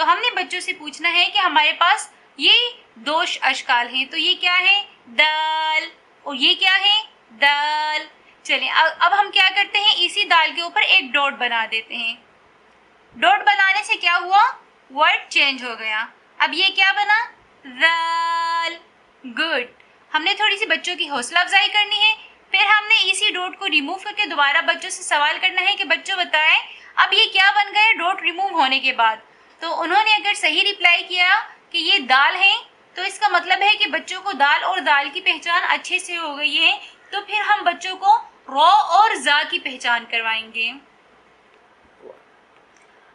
تو ہم نے بچوں سے پوچھنا ہے کہ ہمارے پاس یہ دو اشکال ہیں، تو یہ کیا ہے؟ دال، اور یہ کیا ہے؟ دال۔ چلیں اب ہم کیا کرتے ہیں، اسی دال کے اوپر ایک ڈاٹ بنا دیتے ہیں۔ ڈاٹ بنانے سے کیا ہوا؟ ورڈ چینج ہو گیا۔ اب یہ کیا بنا؟ دال۔ گڈ۔ ہم نے تھوڑی سی بچوں کی حوصلہ افزائی کرنی ہے، پھر ہم نے اسی ڈاٹ کو ریموو کر کے دوبارہ بچوں سے سوال کرنا ہے کہ بچوں بتائیں اب یہ کیا بن گئے ڈاٹ ریموو ہونے کے بعد۔ تو انہوں نے اگر صحیح ریپلائی کیا کہ یہ دال ہے، تو اس کا مطلب ہے کہ بچوں کو دال اور دال کی پہچان اچھے سے ہو گئی ہے، تو پھر ہم بچوں کو را اور زا کی پہچان کروائیں گے۔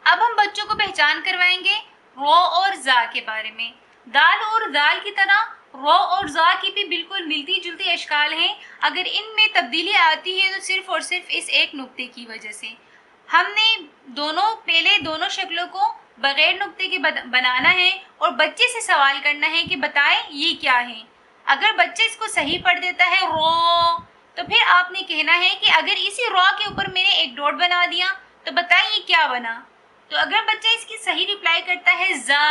اب ہم بچوں کو پہچان کروائیں گے را اور زا کے بارے میں۔ دال اور دال کی طرح را اور زا کی بھی بالکل ملتی جلتی اشکال ہیں، اگر ان میں تبدیلی آتی ہے تو صرف اور صرف اس ایک نقطے کی وجہ سے۔ ہم نے پہلے دونوں شکلوں کو بغیر نقطے کے بنانا ہے اور بچے سے سوال کرنا ہے کہ بتائیں یہ کیا ہے۔ اگر بچہ اس کو صحیح پڑھ دیتا ہے را، تو پھر آپ نے کہنا ہے کہ اگر اسی را کے اوپر میں نے ایک ڈاٹ بنا دیا تو بتائیں یہ کیا بنا۔ تو اگر بچہ اس کی صحیح ریپلائی کرتا ہے زا،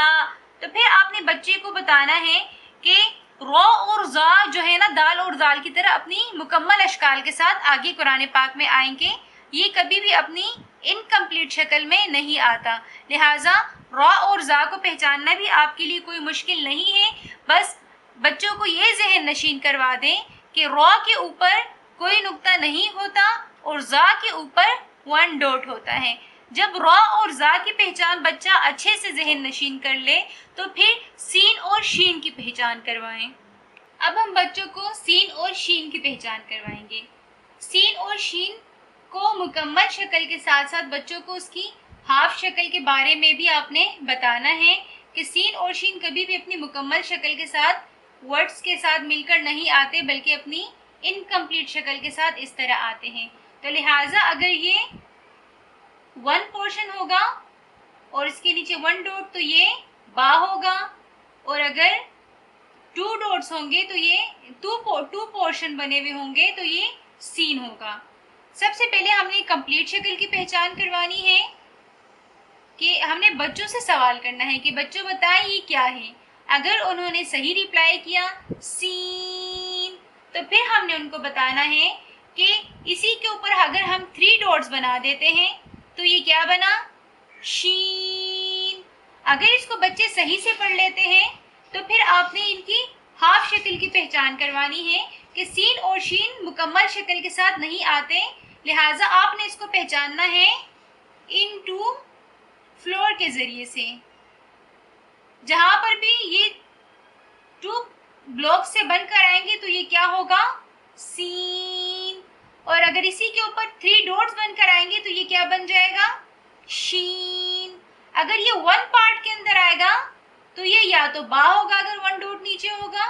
تو پھر آپ نے بچے کو بتانا ہے کہ را اور زا جو ہے نا دال اور دال کی طرح اپنی مکمل اشکال کے ساتھ آگے قرآن پاک میں آئیں گے، یہ کبھی بھی اپنی انکمپلیٹ شکل میں نہیں آتا، لہٰذا را اور زا کو پہچاننا بھی آپ کے لیے کوئی مشکل نہیں ہے۔ بس بچوں کو یہ ذہن نشین کروا دیں کہ را کے اوپر کوئی نقطہ نہیں ہوتا اور زا کے اوپر 1 ڈاٹ ہوتا ہے۔ جب را اور زا کی پہچان بچہ اچھے سے ذہن نشین کر لے تو پھر سین اور شین کی پہچان کروائیں۔ اب ہم بچوں کو سین اور شین کی پہچان کروائیں گے۔ سین اور شین کو مکمل شکل کے ساتھ ساتھ بچوں کو اس کی ہاف شکل کے بارے میں بھی آپ نے بتانا ہے کہ سین اور شین کبھی بھی اپنی مکمل شکل کے ساتھ ورڈز کے ساتھ مل کر نہیں آتے، بلکہ اپنی انکمپلیٹ شکل کے ساتھ اس طرح آتے ہیں۔ تو لہٰذا اگر یہ 1 پورشن ہوگا اور اس کے نیچے 1 ڈاٹ تو یہ با ہوگا، اور اگر 2 ڈاٹس ہوں گے تو یہ 2 پورشن بنے ہوئے ہوں گے تو یہ سین ہوگا۔ سب سے پہلے ہم نے کمپلیٹ شکل کی پہچان کروانی ہے کہ ہم نے بچوں سے سوال کرنا ہے کہ بچوں بتائیں یہ کیا ہے۔ اگر انہوں نے صحیح ریپلائی کیا سین، تو پھر ہم نے ان کو بتانا ہے کہ اسی کے اوپر اگر ہم 3 ڈاٹس بنا دیتے ہیں تو یہ کیا بنا؟ شین۔ اگر اس کو بچے صحیح سے پڑھ لیتے ہیں تو پھر آپ نے ان کی ہاف شکل کی پہچان کروانی ہے کہ سین اور شین مکمل شکل کے ساتھ نہیں آتے، لہٰذا آپ نے اس کو پہچاننا ہے انٹو فلور کے ذریعے سے۔ جہاں پر بھی یہ 2 بلاک سے بن کر آئیں گے تو یہ کیا ہوگا؟ سین۔ اور اگر اسی کے اوپر 3 ڈاٹس بن کر آئیں گے تو یہ کیا بن جائے گا؟ شین۔ اگر یہ 1 پارٹ کے اندر آئے گا تو یہ یا تو با ہوگا اگر 1 ڈاٹ نیچے ہوگا،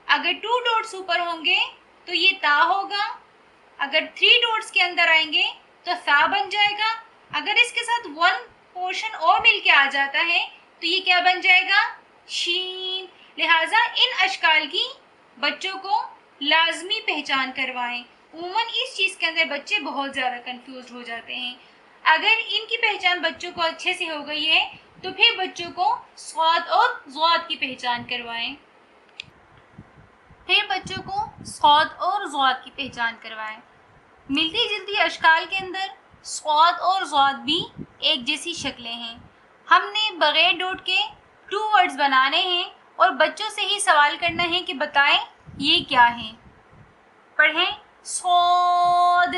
اگر 2 ڈاٹس اوپر ہوں گے تو یہ تا ہوگا، اگر 3 ڈاٹس کے اندر آئیں گے تو سا بن جائے گا، اگر اس کے ساتھ 1 پورشن اور مل کے آ جاتا ہے تو یہ کیا بن جائے گا؟ شین۔ لہٰذا ان اشکال کی بچوں کو لازمی پہچان کروائیں۔ عموماً اس چیز کے اندر بچے بہت زیادہ کنفیوزڈ ہو جاتے ہیں۔ اگر ان کی پہچان بچوں کو اچھے سے ہو گئی ہے تو پھر بچوں کو صاد اور ضاد کی پہچان کروائیں۔ ملتی جلتی اشکال کے اندر صاد اور ضاد بھی ایک جیسی شکلیں ہیں۔ ہم نے بغیر ڈاٹ کے 2 ورڈز بنانے ہیں اور بچوں سے ہی سوال کرنا ہے کہ بتائیں یہ کیا ہیں۔ پڑھیں صاد۔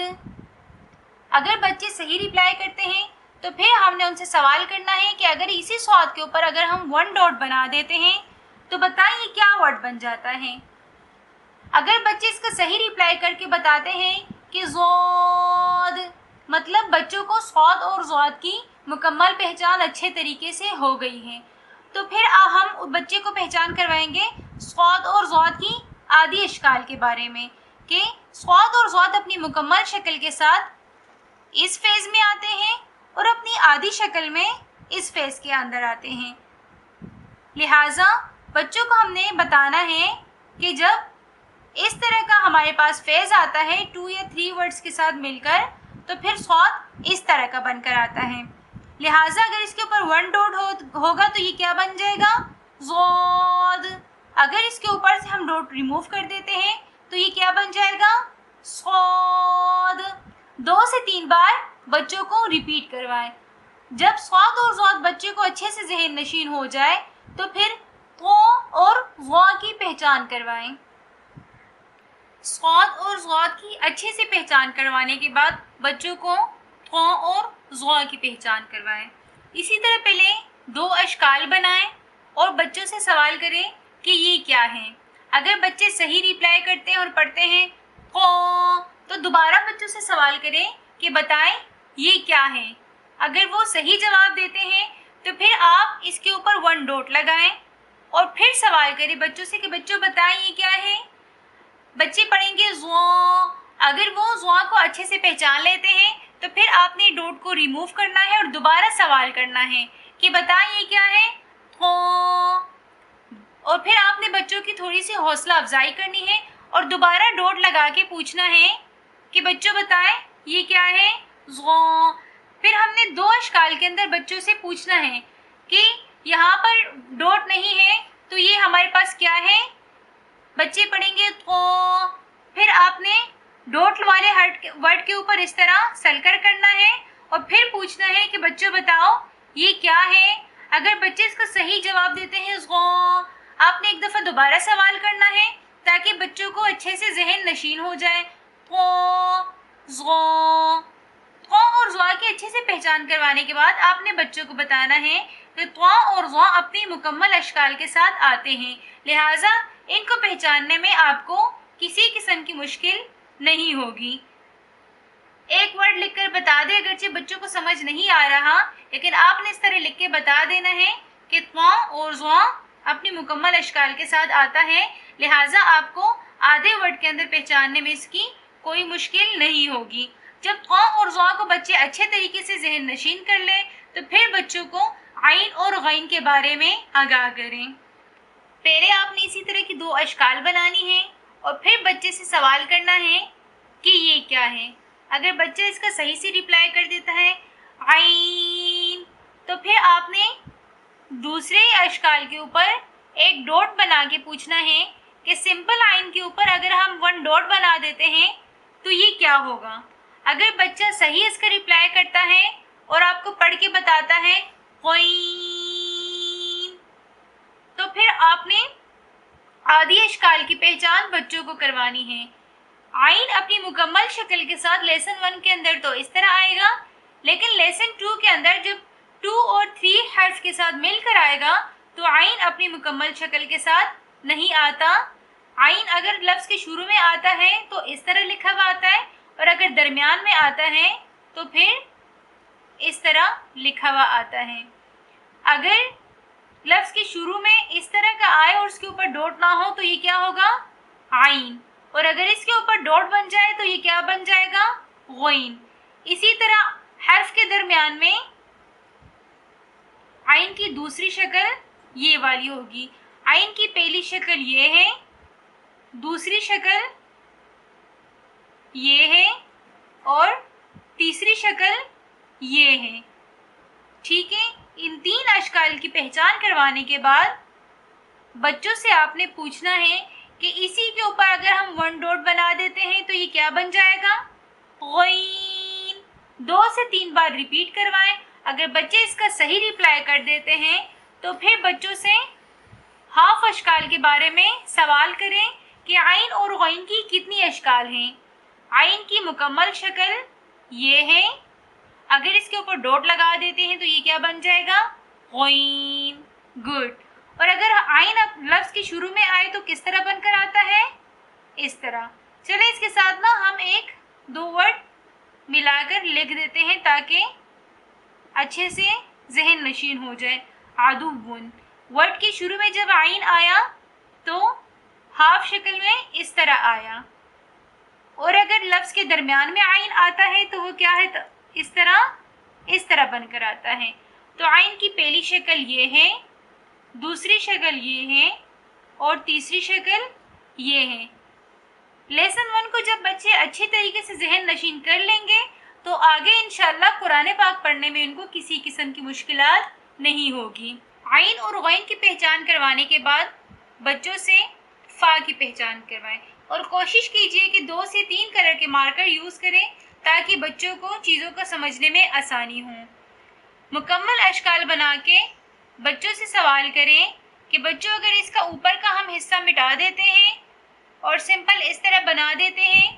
اگر بچے صحیح ریپلائی کرتے ہیں تو پھر ہم نے ان سے سوال کرنا ہے کہ اگر اسی صاد کے اوپر اگر ہم 1 ڈاٹ بنا دیتے ہیں تو بتائیں یہ کیا ورڈ بن جاتا ہے۔ اگر بچے اس کا صحیح ریپلائی کر کے بتاتے ہیں کہ ضاد، مطلب بچوں کو صاد اور ضاد کی مکمل پہچان اچھے طریقے سے ہو گئی ہے، تو پھر ہم بچے کو پہچان کروائیں گے صاد اور ضاد کی آدھی اشکال کے بارے میں کہ صاد اور ضاد اپنی مکمل شکل کے ساتھ اس فیز میں آتے ہیں اور اپنی آدھی شکل میں اس فیز کے اندر آتے ہیں۔ لہٰذا بچوں کو ہم نے بتانا ہے کہ جب اس طرح کا ہمارے پاس فیز آتا ہے 2 یا 3 ورڈز کے ساتھ مل کر تو پھر صاد اس طرح کا بن کر آتا ہے۔ لہٰذا اگر اس کے اوپر ون ڈاٹ ہوگا تو یہ کیا بن جائے گا؟ ضاد. اگر اس کے اوپر سے ہم ڈاٹ ریموو کر دیتے ہیں تو یہ کیا بن جائے گا؟ صاد. 2 سے 3 بار بچوں کو ریپیٹ کروائیں. جب صاد اور ضاد بچے کو اچھے سے ذہن نشین ہو جائے تو پھر قو اور غا کی پہچان کروائیں. صاد اور ضاد کی اچھے سے پہچان کروانے کے بعد بچوں کو قو اور ضا کی پہچان کروائیں. اسی طرح پہلے 2 اشکال بنائیں اور بچوں سے سوال کریں کہ یہ کیا ہیں. اگر بچے صحیح ریپلائی کرتے ہیں اور پڑھتے ہیں قو تو دوبارہ بچوں سے سوال کریں کہ بتائیں یہ کیا ہیں. اگر وہ صحیح جواب دیتے ہیں تو پھر آپ اس کے اوپر ون ڈاٹ لگائیں اور پھر سوال کریں بچوں سے کہ بچوں بتائیں یہ کیا ہے. بچے پڑھیں گے ضا. اگر وہ ضا کو اچھے سے پہچان لیتے ہیں تو پھر آپ نے ڈاٹ کو ریموو کرنا ہے اور دوبارہ سوال کرنا ہے کہ بتائیں یہ کیا ہے قو. اور پھر آپ نے بچوں کی تھوڑی سی حوصلہ افزائی کرنی ہے اور دوبارہ ڈاٹ لگا کے پوچھنا ہے کہ بچوں بتائیں یہ کیا ہے ضا. پھر ہم نے 2 اشکال کے اندر بچوں سے پوچھنا ہے کہ یہاں پر ڈاٹ نہیں ہے تو یہ ہمارے پاس کیا ہے. بچے پڑھیں گے قو. پھر آپ نے ڈاٹ والے ورڈ کے اوپر اس طرح سرکل کرنا ہے اور پھر پوچھنا ہے کہ بچوں بتاؤ یہ کیا ہے. اگر بچے اس کا صحیح جواب دیتے ہیں ضا آپ نے ایک دفعہ دوبارہ سوال کرنا ہے تاکہ بچوں کو اچھے سے ذہن نشین ہو جائے. قو ضا. قو اور ضا کی اچھے سے پہچان کروانے کے بعد آپ نے بچوں کو بتانا ہے کہ قو اور ضا اپنی مکمل اشکال کے ساتھ آتے ہیں لہٰذا ان کو پہچاننے میں آپ کو کسی قسم کی مشکل نہیں ہوگی. ایک ورڈ لکھ کر بتا دیں اگرچہ بچوں کو سمجھ نہیں آ رہا لیکن آپ نے اس طرح لکھ کے بتا دینا ہے کہ قو اور ضا اپنی مکمل اشکال کے ساتھ آتا ہے لہٰذا آپ کو آدھے ورڈ کے اندر پہچاننے میں اس کی کوئی مشکل نہیں ہوگی. جب قو اور ضا کو بچے اچھے طریقے سے ذہن نشین کر لیں تو پھر بچوں کو عین اور غین کے بارے میں آگاہ کریں. پہلے آپ نے اسی طرح کی 2 اشکال بنانی ہے اور پھر بچے سے سوال کرنا ہے کہ یہ کیا ہے. اگر بچہ اس کا صحیح سے ریپلائی کر دیتا ہے عین تو پھر آپ نے دوسرے اشکال کے اوپر ایک ڈاٹ بنا کے پوچھنا ہے کہ سمپل عین کے اوپر اگر ہم ون ڈاٹ بنا دیتے ہیں تو یہ کیا ہوگا. اگر بچہ صحیح اس کا ریپلائی کرتا ہے اور آپ کو پڑھ کے بتاتا ہے قین تو پھر آپ نے آدھی اشکال کی پہچان بچوں کو کروانی ہے. عین اپنی مکمل شکل کے ساتھ لیسن 1 کے اندر تو اس طرح آئے گا لیکن لیسن 2 کے اندر جب 2 اور 3 حرف کے ساتھ مل کر آئے گا تو عین اپنی مکمل شکل کے ساتھ نہیں آتا. عین اگر لفظ کے شروع میں آتا ہے تو اس طرح لکھا ہوا آتا ہے اور اگر درمیان میں آتا ہے تو پھر اس طرح لکھا ہوا آتا ہے. اگر لفظ کے شروع میں اس طرح کا آئے اور اس کے اوپر ڈاٹ نہ ہو تو یہ کیا ہوگا عین اور اگر اس کے اوپر ڈاٹ بن جائے تو یہ کیا بن جائے گا غین. اسی طرح حرف کے درمیان میں عین کی دوسری شکل یہ والی ہوگی. عین کی پہلی شکل یہ ہے دوسری شکل یہ ہے اور تیسری شکل یہ ہے. ٹھیک ہے. ان 3 اشکال کی پہچان کروانے کے بعد بچوں سے آپ نے پوچھنا ہے کہ اسی کے اوپر اگر ہم ون ڈاٹ بنا دیتے ہیں تو یہ کیا بن جائے گا غین. 2 سے 3 بار ریپیٹ کروائیں. اگر بچے اس کا صحیح ریپلائی کر دیتے ہیں تو پھر بچوں سے ہاف اشکال کے بارے میں سوال کریں کہ عین اور غین کی کتنی اشکال ہیں. عین کی مکمل شکل یہ ہے. اگر اس کے اوپر ڈاٹ لگا دیتے ہیں تو یہ کیا بن جائے گا غین. گڈ. اور اگر عین لفظ کے شروع میں آئے تو کس طرح بن کر آتا ہے اس طرح. چلیں اس کے ساتھ نا ہم 1-2 ورڈ ملا کر لکھ دیتے ہیں تاکہ اچھے سے ذہن نشین ہو جائے. عدوٌ ورڈ کے شروع میں جب عین آیا تو ہاف شکل میں اس طرح آیا اور اگر لفظ کے درمیان میں عین آتا ہے تو وہ کیا ہے اس طرح بن کر آتا ہے. تو عین کی پہلی شکل یہ ہے دوسری شکل یہ ہے اور تیسری شکل یہ ہے. لیسن 1 کو جب بچے اچھے طریقے سے ذہن نشین کر لیں گے تو آگے انشاءاللہ قرآن پاک پڑھنے میں ان کو کسی قسم کی مشکلات نہیں ہوگی۔ عین اور غین کی پہچان کروانے کے بعد بچوں سے فا کی پہچان کروائیں اور کوشش کیجیے کہ 2 سے 3 کلر کے مارکر یوز کریں تاکہ بچوں کو چیزوں کو سمجھنے میں آسانی ہو۔ مکمل اشکال بنا کے بچوں سے سوال کریں کہ بچوں اگر اس کا اوپر کا ہم حصہ مٹا دیتے ہیں اور سمپل اس طرح بنا دیتے ہیں،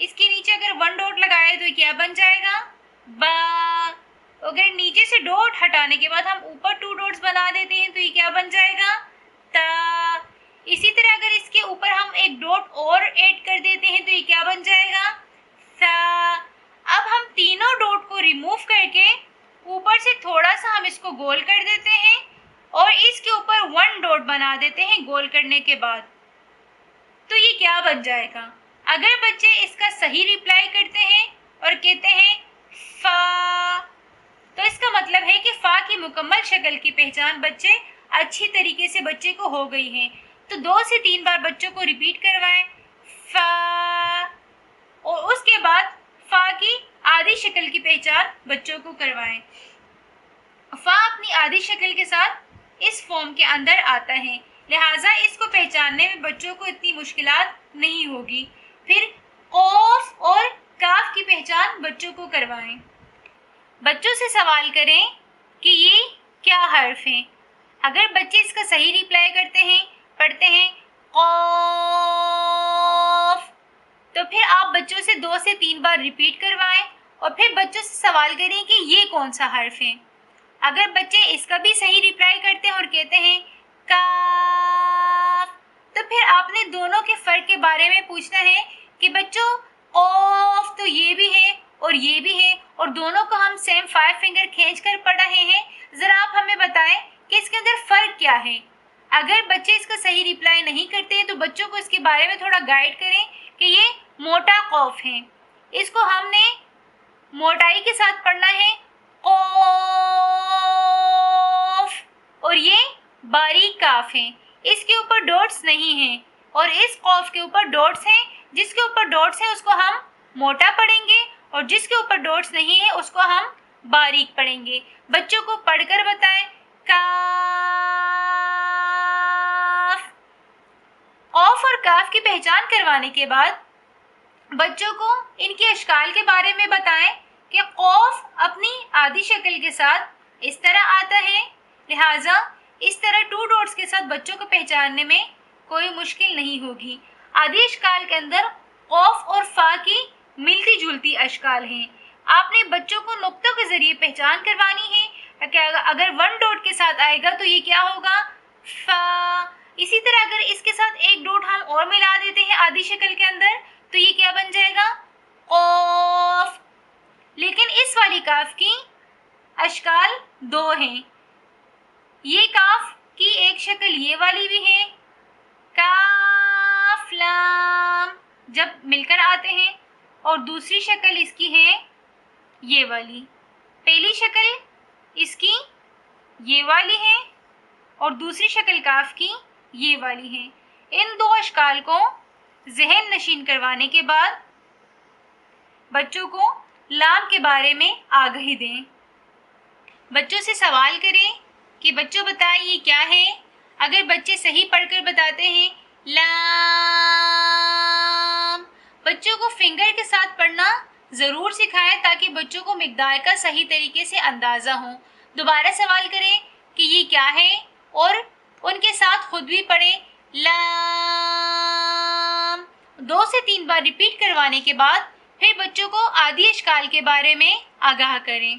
اس کے نیچے اگر 1 ڈاٹ لگائے تو کیا بن جائے گا؟ با۔ اگر نیچے سے ڈاٹ ہٹانے کے بعد ہم اوپر 2 ڈاٹس بنا دیتے ہیں تو یہ کیا بن جائے گا؟ تا۔ اسی طرح اگر اس کے اوپر ہم ایک ڈاٹ اور ایڈ کر دیتے ہیں تو یہ کیا بن جائے گا؟ سا۔ اب ہم تینوں ڈاٹ کو ریموو کر کے اوپر سے تھوڑا سا ہم اس کو گول کر دیتے ہیں اور اس کے اوپر 1 ڈاٹ بنا دیتے ہیں گول کرنے کے بعد، تو یہ کیا بن جائے گا؟ اگر بچے اس کا صحیح ریپلائی کرتے ہیں اور کہتے ہیں فا، تو اس کا مطلب ہے کہ فا کی مکمل شکل کی پہچان بچے اچھی طریقے سے بچے کو ہو گئی ہے۔ تو 2 سے 3 بار بچوں کو ریپیٹ کروائیں فا، اور اس کے بعد فا کی آدھی شکل کی پہچان بچوں کو کروائیں۔ فا اپنی آدھی شکل کے ساتھ اس فارم کے اندر آتا ہے، لہٰذا اس کو پہچاننے میں بچوں کو اتنی مشکلات نہیں ہوگی۔ پھر قوف اور کاف کی پہچان بچوں کو کروائیں۔ بچوں سے سوال کریں کہ یہ کیا حرف ہیں۔ اگر بچے اس کا صحیح ریپلائی کرتے ہیں، پڑھتے ہیں قوف، تو پھر آپ بچوں سے 2 سے 3 بار ریپیٹ کروائیں اور پھر بچوں سے سوال کریں کہ یہ کون سا حرف ہے۔ اگر بچے اس کا بھی صحیح ریپلائی کرتے ہیں اور کہتے ہیں کاف، تو پھر آپ نے دونوں کے فرق کے بارے میں پوچھنا ہے کہ بچوں قوف تو یہ بھی ہے اور یہ بھی ہے اور دونوں کو ہم سیم 5 فنگر کھینچ کر پڑھ رہے ہیں، ذرا آپ ہمیں بتائیں کہ اس کے اندر فرق کیا ہے۔ اگر بچے اس کا صحیح ریپلائی نہیں کرتے ہیں تو بچوں کو اس کے بارے میں تھوڑا گائیڈ کریں کہ یہ موٹا قوف ہے، اس کو ہم نے موٹائی کے ساتھ پڑھنا ہے قوف، اور یہ باریک کاف ہے، اس کے اوپر ڈاٹس نہیں ہیں اور اس قوف کے اوپر ڈاٹس ہیں۔ جس کے اوپر ڈاٹس ہیں اس کو ہم موٹا پڑھیں گے اور جس کے اوپر ڈاٹس نہیں ہیں اس کو ہم باریک پڑھیں گے۔ بچوں کو پڑھ کر بتائیں کاف۔ قوف اور کاف کی پہچان کروانے کے بعد بچوں کو ان کے اشکال کے بارے میں بتائیں کہ قوف اپنی آدھی شکل کے ساتھ اس طرح آتا ہے، لہٰذا اس طرح 2 ڈاٹس کے ساتھ بچوں کو پہچاننے میں کوئی مشکل نہیں ہوگی۔ آدھی اشکال کے اندر قوف اور فا کی ملتی جلتی اشکال ہیں۔ آپ نے بچوں کو نقطوں کے ذریعے پہچان کروانی ہے کہ اگر 1 ڈاٹ کے ساتھ آئے گا تو یہ کیا ہوگا؟ فا۔ اسی طرح اگر اس کے ساتھ ایک ڈاٹ ہم اور ملا دیتے ہیں آدھی شکل کے اندر تو یہ کیا بن جائے گا؟ قوف۔ لیکن اس والی کاف کی اشکال 2 ہیں۔ یہ کاف کی ایک شکل یہ والی بھی ہے، کاف لام جب مل کر آتے ہیں، اور دوسری شکل اس کی ہے یہ والی۔ پہلی شکل اس کی یہ والی ہے اور دوسری شکل کاف کی یہ والی ہے۔ ان 2 اشکال کو ذہن نشین کروانے کے بعد بچوں کو لام کے بارے میں آگاہی دیں۔ بچوں سے سوال کریں کہ بچوں بتائیں یہ کیا ہے۔ اگر بچے صحیح پڑھ کر بتاتے ہیں لام، بچوں کو فنگر کے ساتھ پڑھنا ضرور سکھائیں تاکہ بچوں کو مقدار کا صحیح طریقے سے اندازہ ہو۔ دوبارہ سوال کریں کہ یہ کیا ہے اور ان کے ساتھ خود بھی پڑھیں لام۔ 2 سے 3 بار ریپیٹ کروانے کے بعد پھر بچوں کو آدھی اشکال کے بارے میں آگاہ کریں۔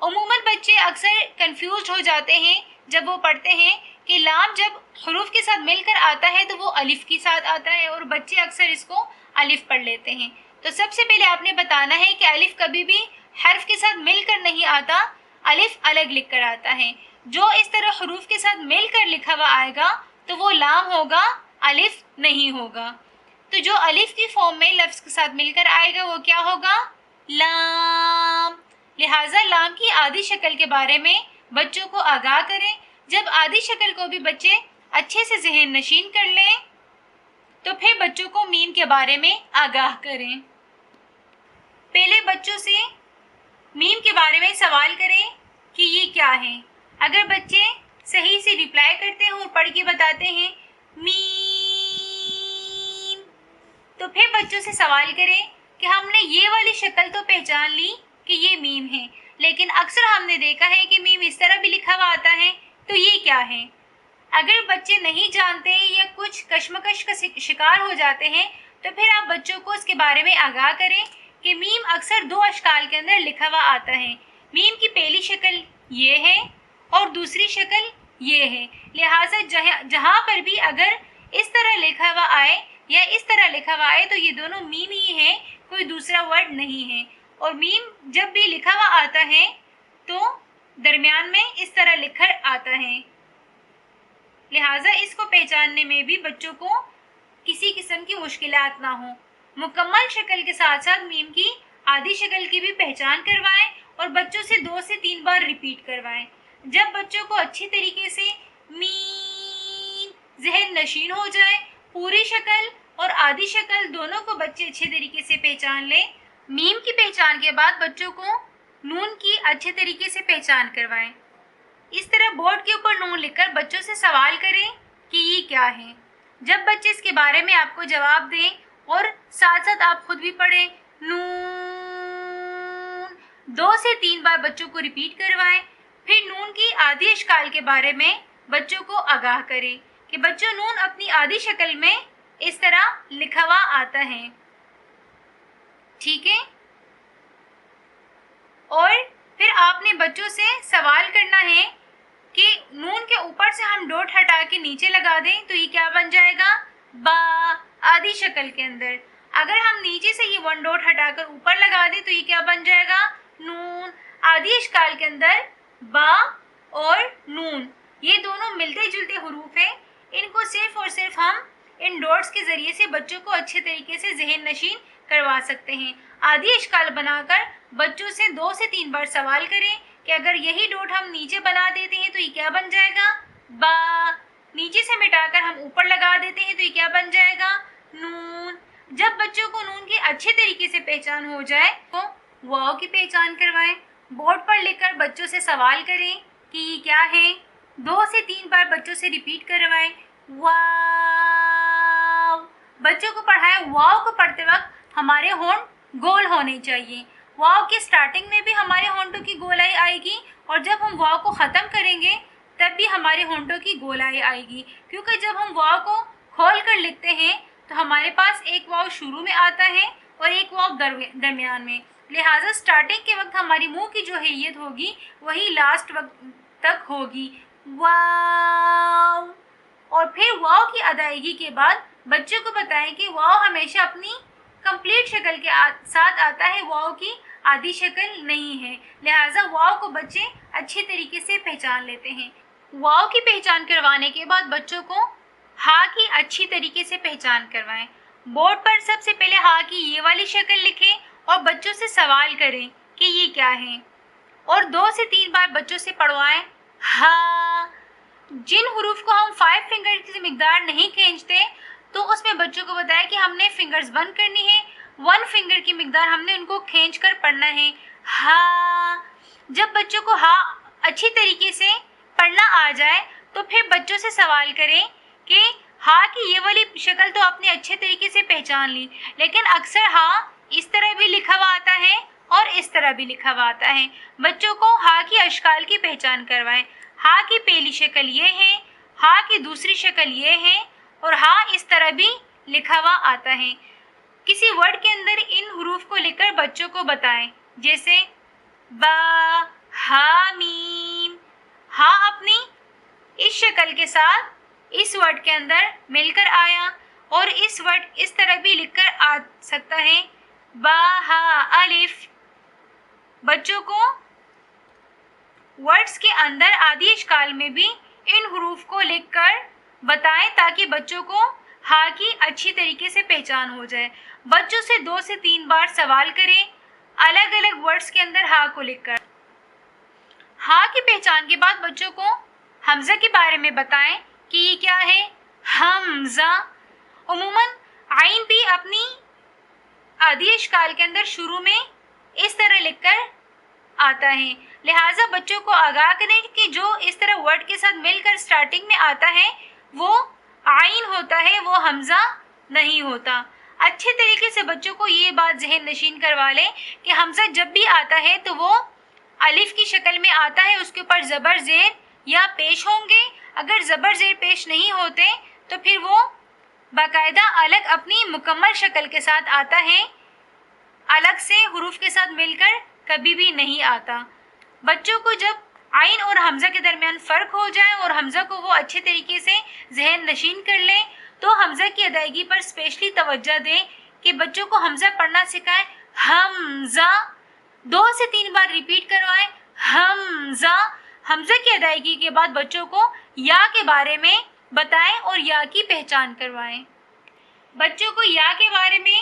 عموماً بچے اکثر کنفیوزڈ ہو جاتے ہیں جب وہ پڑھتے ہیں کہ لام جب حروف کے ساتھ مل کر آتا ہے تو وہ الف کے ساتھ آتا ہے اور بچے اکثر اس کو الف پڑھ لیتے ہیں۔ تو سب سے پہلے آپ نے بتانا ہے کہ الف کبھی بھی حرف کے ساتھ مل کر نہیں آتا، الف الگ لکھ کر آتا ہے۔ جو اس طرح حروف کے ساتھ مل کر لکھا ہوا آئے گا تو وہ لام ہوگا، الف نہیں ہوگا۔ تو جو الف کی فارم میں لفظ کے ساتھ مل کر آئے گا وہ کیا ہوگا؟ لام۔ لہٰذا لام کی آدھی شکل کے بارے میں بچوں کو آگاہ کریں۔ جب آدھی شکل کو بھی بچے اچھے سے ذہن نشین کر لیں تو پھر بچوں کو میم کے بارے میں آگاہ کریں۔ پہلے بچوں سے میم کے بارے میں سوال کریں کہ یہ کیا ہے. اگر بچے صحیح سے ریپلائی کرتے ہیں اور پڑھ کے بتاتے ہیں میم، تو پھر بچوں سے سوال کریں کہ ہم نے یہ والی شکل تو پہچان لی کہ یہ میم ہے، لیکن اکثر ہم نے دیکھا ہے کہ میم اس طرح بھی لکھا ہوا آتا ہے، تو یہ کیا ہے. اگر بچے نہیں جانتے یا کچھ کشمکش کا شکار ہو جاتے ہیں تو پھر آپ بچوں کو اس کے بارے میں آگاہ کریں کہ میم اکثر 2 اشکال کے اندر لکھا ہوا آتا ہے. میم کی پہلی شکل یہ ہے اور دوسری شکل یہ ہے، لہٰذا جہاں پر بھی اگر اس طرح لکھا ہوا آئے یا اس طرح لکھا ہوا آئے تو یہ دونوں میم ہی ہیں، کوئی دوسرا ورڈ نہیں ہے. اور میم جب بھی لکھا ہوا آتا ہے تو درمیان میں اس طرح لکھا آتا ہے، لہٰذا اس کو پہچاننے میں بھی بچوں کو کسی قسم کی مشکلات نہ ہوں. مکمل شکل کے ساتھ ساتھ میم کی آدھی شکل کی بھی پہچان کروائیں اور بچوں سے 2 سے 3 بار ریپیٹ کروائیں. جب بچوں کو اچھی طریقے سے میم ذہن نشین ہو جائے، پوری شکل اور آدھی شکل دونوں کو بچے اچھے طریقے سے پہچان لیں. میم کی پہچان کے بعد بچوں کو نون کی اچھے طریقے سے پہچان کروائیں. اس طرح بورڈ کے اوپر نون لکھ کر بچوں سے سوال کریں کہ یہ کیا ہے. جب بچے اس کے بارے میں آپ کو جواب دیں اور ساتھ ساتھ آپ خود بھی پڑھیں نون، 2 سے 3 بار بچوں کو ریپیٹ کروائیں. پھر نون کی آدھی اشکال کے بارے میں بچوں کو آگاہ کریں کہ بچوں نون اپنی آدھی شکل میں اس طرح لکھا ہوا آتا ہے، ٹھیک ہے. اور پھر آپ نے بچوں سے سوال کرنا ہے کہ نون کے اوپر سے ہم ڈاٹ ہٹا کے نیچے لگا دیں تو یہ کیا بن جائے گا؟ با. آدھی شکل کے اندر اگر ہم نیچے سے یہ 1 ڈاٹ ہٹا کر اوپر لگا دیں تو یہ کیا بن جائے گا؟ نون. آدھی اشکال کے اندر با اور نون یہ دونوں ملتے جلتے حروف ہیں، ان کو صرف اور صرف ہم ان ڈاٹس کے ذریعے سے بچوں کو اچھے طریقے سے ذہن نشین کروا سکتے ہیں. آدھی اشکال بنا کر بچوں سے 2 سے 3 بار سوال کریں کہ اگر یہی ڈاٹ ہم نیچے بنا دیتے ہیں تو یہ کیا بن جائے گا؟ با. نیچے سے مٹا کر ہم اوپر لگا دیتے ہیں تو یہ کیا بن جائے گا؟ نون. جب بچوں کو نون کی اچھے طریقے سے پہچان ہو جائے تو واو کی پہچان کروائیں. بورڈ پر لکھ کر بچوں سے سوال کریں کہ یہ کیا ہے. 2 سے 3 بار بچوں سے ریپیٹ کروائیں واو. بچوں کو پڑھائیں. واو کو پڑھتے وقت ہمارے ہونٹ گول ہونے چاہیے. واو کی سٹارٹنگ میں بھی ہمارے ہونٹوں کی گولائی آئے گی اور جب ہم واو کو ختم کریں گے تب بھی ہمارے ہونٹوں کی گولائی آئے گی، کیونکہ جب ہم واو کو کھول کر لکھتے ہیں تو ہمارے پاس ایک واو شروع میں آتا ہے اور ایک واو درمیان میں، لہٰذا سٹارٹنگ کے وقت ہماری منہ کی جو حیت ہوگی وہی لاسٹ وقت تک ہوگی واو. اور پھر واو کی ادائیگی کے بعد بچوں کو بتائیں کہ واو ہمیشہ اپنی کمپلیٹ شکل کے ساتھ آتا ہے، واو کی آدھی شکل نہیں ہے، لہٰذا واو کو بچے اچھے طریقے سے پہچان لیتے ہیں. واو کی پہچان کروانے کے بعد بچوں کو ہا کی اچھی طریقے سے پہچان کروائیں. بورڈ پر سب سے پہلے ہا کی یہ والی شکل لکھیں اور بچوں سے سوال کریں کہ یہ کیا ہے اور 2 سے 3 بار بچوں سے پڑھوائیں ہا. جن حروف کو ہم 5 فنگر کی مقدار نہیں کھینچتے تو اس میں بچوں کو بتایا کہ ہم نے فنگرز بند کرنی ہے، 1 فنگر کی مقدار ہم نے ان کو کھینچ کر پڑھنا ہے ہا. جب بچوں کو ہا اچھی طریقے سے پڑھنا آ جائے تو پھر بچوں سے سوال کریں کہ ہا کی یہ والی شکل تو آپ نے اچھے طریقے سے پہچان لی، لیکن اکثر ہا اس طرح بھی لکھا ہوا آتا ہے اور اس طرح بھی لکھا ہوا آتا ہے. بچوں کو ہا کی اشکال کی پہچان کروائیں. ہا کی پہلی شکل یہ ہے، ہا کی دوسری شکل یہ ہے اور ہا اس طرح بھی لکھا ہوا آتا ہے. کسی ورڈ کے اندر ان حروف کو لکھ کر بچوں کو بتائیں، جیسے با، ہا میم. ہا اپنی اس شکل کے ساتھ اس ورڈ کے اندر مل کر آیا اور اس ورڈ اس طرح بھی لکھ کر آ سکتا ہے با ہا الف. بچوں کو ورڈز کے اندر آدھی اشکال میں بھی ان حروف کو لکھ کر بتائیں تاکہ بچوں کو ہا کی اچھی طریقے سے پہچان ہو جائے. بچوں سے 2 سے 3 بار سوال کریں الگ الگ ورڈز کے اندر ہا کو لکھ کر. ہا کی پہچان کے بعد بچوں کو حمزہ کے بارے میں بتائیں کہ یہ کیا ہے حمزہ. عموماً عین بھی اپنی آدھی اشکال کے اندر شروع میں اس طرح لکھ کر آتا ہے، لہٰذا بچوں کو آگاہ کریں کہ جو اس طرح ورڈ کے ساتھ مل کر سٹارٹنگ میں آتا ہے وہ عین ہوتا ہے، وہ حمزہ نہیں ہوتا۔ اچھے طریقے سے بچوں کو یہ بات ذہن نشین کروا لیں کہ حمزہ جب بھی آتا ہے تو وہ الف کی شکل میں آتا ہے، اس کے اوپر زبر زیر یا پیش ہوں گے۔ اگر زبر زیر پیش نہیں ہوتے تو پھر وہ باقاعدہ الگ اپنی مکمل شکل کے ساتھ آتا ہے، الگ سے حروف کے ساتھ مل کر کبھی بھی نہیں آتا۔ بچوں کو جب عین اور حمزہ کے درمیان فرق ہو جائے اور حمزہ کو وہ اچھے طریقے سے ذہن نشین کر لیں تو حمزہ کی ادائیگی پر اسپیشلی توجہ دیں کہ بچوں کو حمزہ پڑھنا سکھائیں۔ حمزہ 2 سے 3 بار ریپیٹ کروائیں، حمزہ۔ حمزہ کی ادائیگی کے بعد بچوں کو یا کے بارے میں بتائیں اور یا کی پہچان کروائیں۔ بچوں کو یا کے بارے میں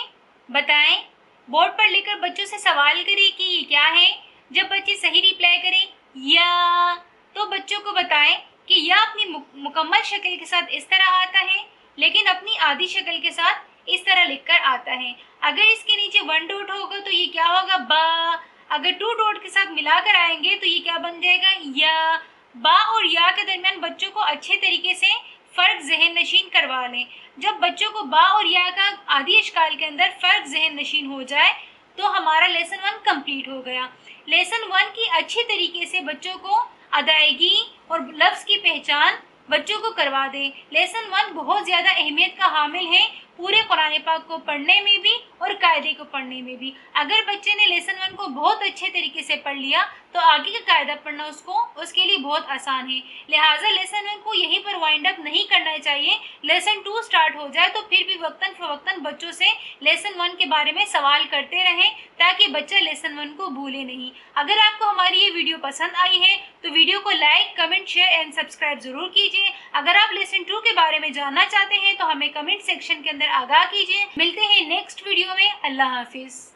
بتائیں، بورڈ پر لکھ کر بچوں سے سوال کریں کہ یہ کیا ہے۔ جب بچے صحیح ریپلائی کریں یا تو بچوں کو بتائیں کہ یا اپنی مکمل شکل کے ساتھ اس طرح آتا ہے لیکن اپنی آدھی شکل کے ساتھ اس طرح لکھ کر آتا ہے۔ اگر اس کے نیچے 1 ڈاٹ ہوگا تو یہ کیا ہوگا؟ با۔ اگر 2 ڈاٹ کے ساتھ ملا کر آئیں گے تو یہ کیا بن جائے گا؟ یا۔ با اور یا کے درمیان بچوں کو اچھے طریقے سے فرق ذہن نشین کروا لیں۔ جب بچوں کو با اور یا کا آدھی اشکال کے اندر فرق ذہن نشین ہو جائے تو ہمارا لیسن 1 کمپلیٹ ہو گیا۔ لیسن 1 کی اچھی طریقے سے بچوں کو ادائیگی اور لفظ کی پہچان بچوں کو کروا دیں۔ لیسن 1 بہت زیادہ اہمیت کا حامل ہے پورے قرآن پاک کو پڑھنے میں بھی اور قاعدے کو پڑھنے میں بھی۔ اگر بچے نے لیسن 1 کو بہت اچھے طریقے سے پڑھ لیا تو آگے کا قاعدہ پڑھنا اس کے لیے بہت آسان ہے، لہٰذا لیسن 1 کو یہیں پر وائنڈ اپ نہیں کرنا چاہیے۔ لیسن 2 سٹارٹ ہو جائے تو پھر بھی وقتاً فوقتاً بچوں سے لیسن 1 کے بارے میں سوال کرتے رہیں تاکہ بچہ لیسن 1 کو بھولے نہیں۔ اگر آپ کو ہماری یہ ویڈیو پسند آئی ہے تو ویڈیو کو like, comment, share and subscribe ضرور کیجیے۔ اگر آپ لیسن 2 کے بارے میں جاننا چاہتے ہیں تو ہمیں کمنٹ سیکشن کے اندر آگاہ کیجیے۔ ملتے ہیں نیکسٹ ویڈیو میں۔ اللہ حافظ۔